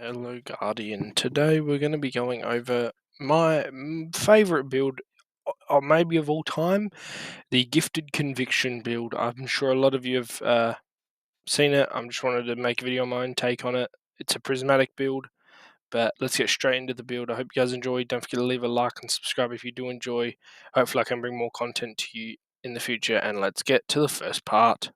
Hello, Guardian. Today we're going to be going over my favorite build, or maybe of all time, the Gifted Conviction build. I'm sure a lot of you have seen it. I just wanted to make a video on my own take on it. It's a prismatic build, but let's get straight into the build. I hope you guys enjoy. Don't forget to leave a like and subscribe if you do enjoy. Hopefully, I can bring more content to you in the future. And let's get to the first part.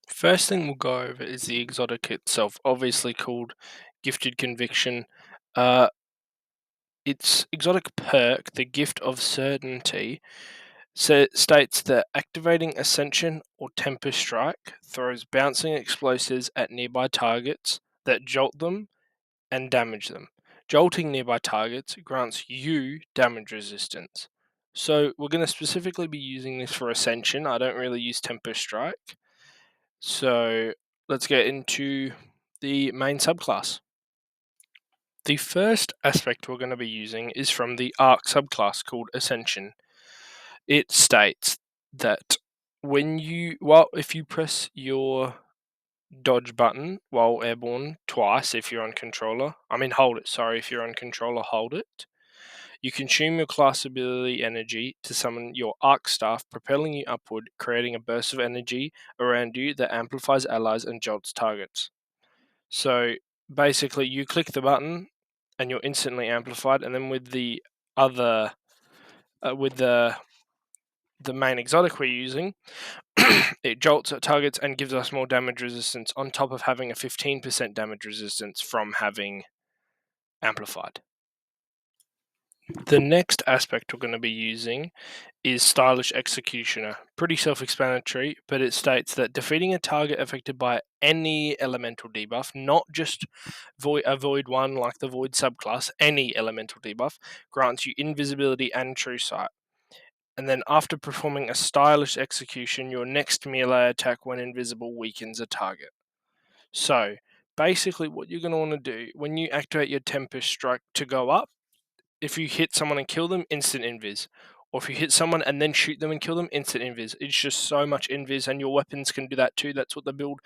First thing we'll go over is the exotic itself, obviously called Gifted Conviction. Uh, its exotic perk, the Gift of Certainty, states that activating Ascension or Temper Strike throws bouncing explosives at nearby targets that jolt them and damage them. Jolting nearby targets grants you damage resistance. So we're going to specifically be using this for Ascension. I don't really use Temper Strike. So let's get into the main subclass. The first aspect we're going to be using is from the Arc subclass called Ascension. It states that if you press your dodge button while airborne twice if you're on controller, hold it, sorry, if you're on controller, hold it. You consume your class ability energy to summon your Arc Staff, propelling you upward, creating a burst of energy around you that amplifies allies and jolts targets. So basically, you click the button and you're instantly amplified, and then with the other, with the main exotic we're using, it jolts at targets and gives us more damage resistance on top of having a 15% damage resistance from having amplified. The next aspect we're going to be using is Stylish Executioner. Pretty self-explanatory, but it states that defeating a target affected by any elemental debuff, not just a Void one like the Void subclass, any elemental debuff, grants you invisibility and true sight. And then after performing a Stylish Execution, your next melee attack when invisible weakens a target. So basically what you're going to want to do when you activate your Tempest Strike to go up, if you hit someone and kill them, instant invis. Or if you hit someone and then shoot them and kill them, instant invis. It's just so much invis, and your weapons can do that too. That's what the build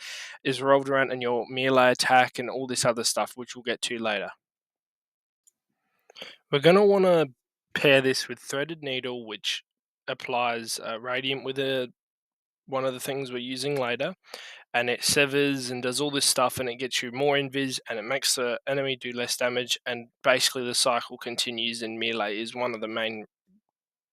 is revolved around, and your melee attack and all this other stuff, which we'll get to later. We're going to want to pair this with Threaded Needle, which applies Radiant with one of the things we're using later. And it severs and does all this stuff, and it gets you more invis, and it makes the enemy do less damage, and basically the cycle continues, and melee is one of the main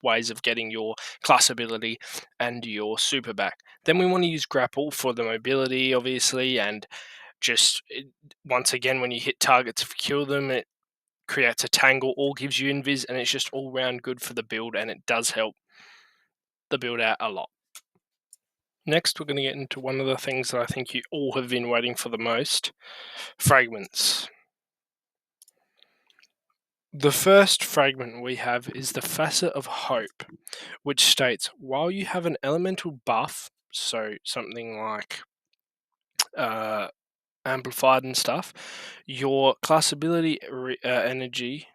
ways of getting your class ability and your super back. Then we want to use grapple for the mobility, obviously, and once again, when you hit targets, if you kill them, it creates a tangle, all gives you invis, and it's just all round good for the build, and it does help the build out a lot. Next, we're going to get into one of the things that I think you all have been waiting for the most, Fragments. The first fragment we have is the Facet of Hope, which states, while you have an elemental buff, so something like amplified and stuff, your class ability energy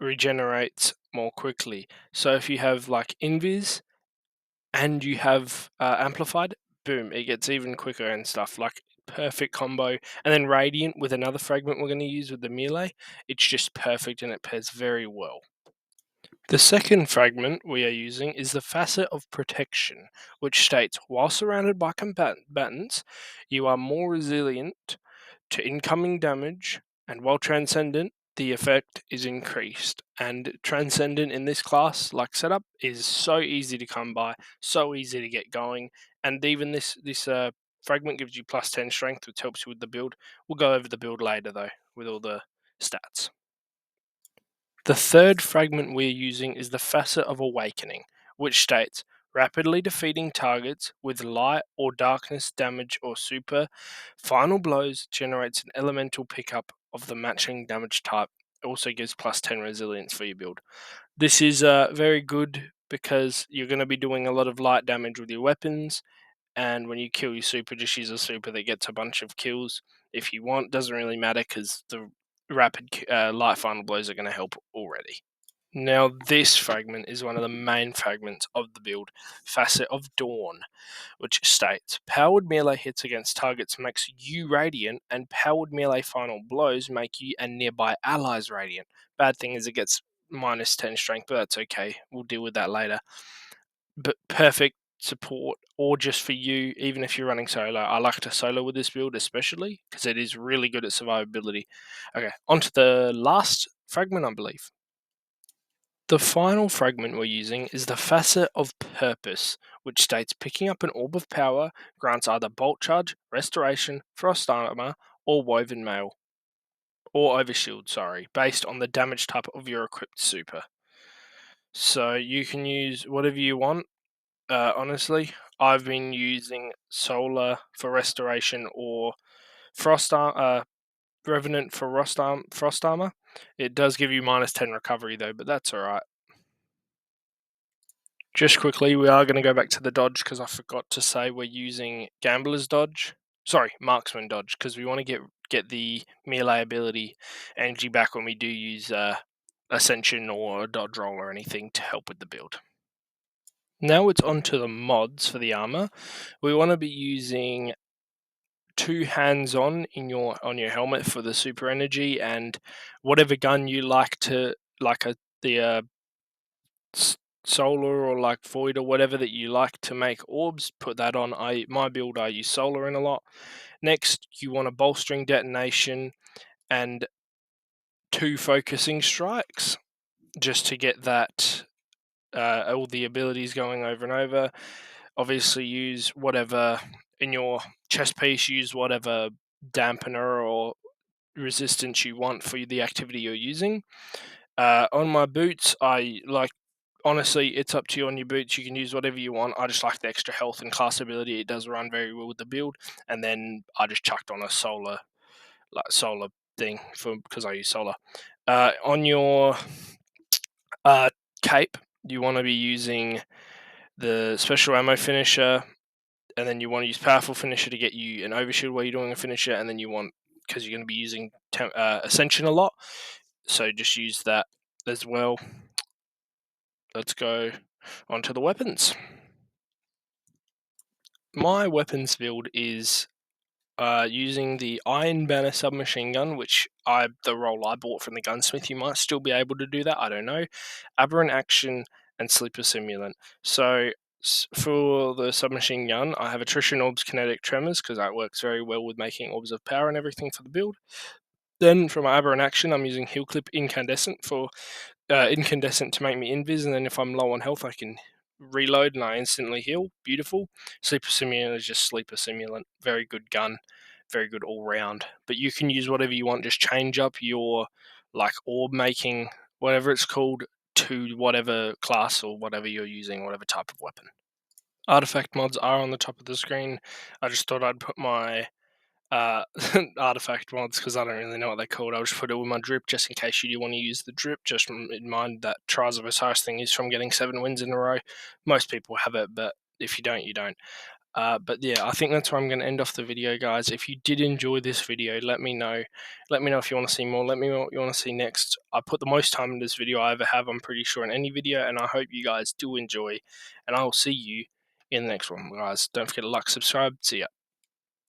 regenerates more quickly. So if you have like invis and you have amplified, boom, it gets even quicker and stuff. Like perfect combo. And then Radiant with another fragment we're going to use with the melee, it's just perfect and it pairs very well. The second fragment we are using is the Facet of Protection, which states, while surrounded by combatants, you are more resilient to incoming damage, and while Transcendent, the effect is increased. And Transcendent in this class, like setup, is so easy to come by, so easy to get going, and even this fragment gives you plus 10 strength, which helps you with the build. We'll go over the build later, though, with all the stats. The third fragment we're using is the Facet of Awakening, which states, rapidly defeating targets with light or darkness damage or super final blows generates an elemental pickup of the matching damage type. It also gives plus 10 resilience for your build. This is very good because you're going to be doing a lot of light damage with your weapons, and when you kill your super, just use a super that gets a bunch of kills if you want. Doesn't really matter because the rapid light final blows are going to help already. Now, this fragment is one of the main fragments of the build, Facet of Dawn, which states powered melee hits against targets makes you radiant, and powered melee final blows make you and nearby allies radiant. Bad thing is it gets minus 10 strength, but that's okay. We'll deal with that later. But perfect support, or just for you, even if you're running solo. I like to solo with this build, especially because it is really good at survivability. Okay, on to the last fragment, I believe. The final fragment we're using is the Facet of Purpose, which states picking up an orb of power grants either Bolt Charge, Restoration, Frost Armor, or Woven Mail, or Overshield, sorry, based on the damage type of your equipped super. So you can use whatever you want. Honestly, I've been using Solar for Restoration or Revenant for Frost Armor. It does give you minus 10 recovery though, but that's alright. Just quickly, we are going to go back to the dodge because I forgot to say we're using Gambler's Dodge. Sorry, Marksman Dodge, because we want to get the melee ability energy back when we do use Ascension or a dodge roll or anything to help with the build. Now it's on to the mods for the armor. We want to be using 2 hands-on on your helmet for the super energy, and whatever gun you like to the solar or like void or whatever that you like to make orbs, put that on. My build, I use solar in a lot. Next, you want a bolstering detonation and 2 focusing strikes just to get that all the abilities going over and over. Obviously, use whatever in your chest piece. Use whatever dampener or resistance you want for the activity you're using. On my boots, I like. Honestly, it's up to you on your boots. You can use whatever you want. I just like the extra health and class ability. It does run very well with the build. And then I just chucked on a solar thing for because I use solar. On your cape, you want to be using the special ammo finisher, and then you want to use powerful finisher to get you an overshield while you're doing a finisher, and then you want because you're going to be using Ascension a lot, so just use that as well. Let's go on to the weapons. My weapons build is using the Iron Banner submachine gun, which the roll I bought from the gunsmith. You might still be able to do that. I don't know. Aberrant Action and Sleeper Simulant. So for the submachine gun, I have Attrition Orbs, Kinetic Tremors because that works very well with making orbs of power and everything for the build. Then for my Aberrant Action, I'm using Heal Clip Incandescent for incandescent to make me invis, and then if I'm low on health, I can reload and I instantly heal. Beautiful. Sleeper Simulant is just Sleeper Simulant. Very good gun. Very good all round. But you can use whatever you want. Just change up your like orb making, whatever it's called, to whatever class or whatever you're using, whatever type of weapon. Artifact mods are on the top of the screen. I just thought I'd put my uh, artifact mods because I don't really know what they're called. I'll just put it with my drip just in case you do want to use the drip. Just in mind that Trials of Osiris thing is from getting 7 wins in a row. Most people have it, but if you don't, you don't. But yeah, I think that's where I'm going to end off the video, guys. If you did enjoy this video, let me know. Let me know if you want to see more. Let me know what you want to see next. I put the most time in this video I ever have, I'm pretty sure, in any video, and I hope you guys do enjoy. And I will see you in the next one, guys. Don't forget to like, subscribe. See ya.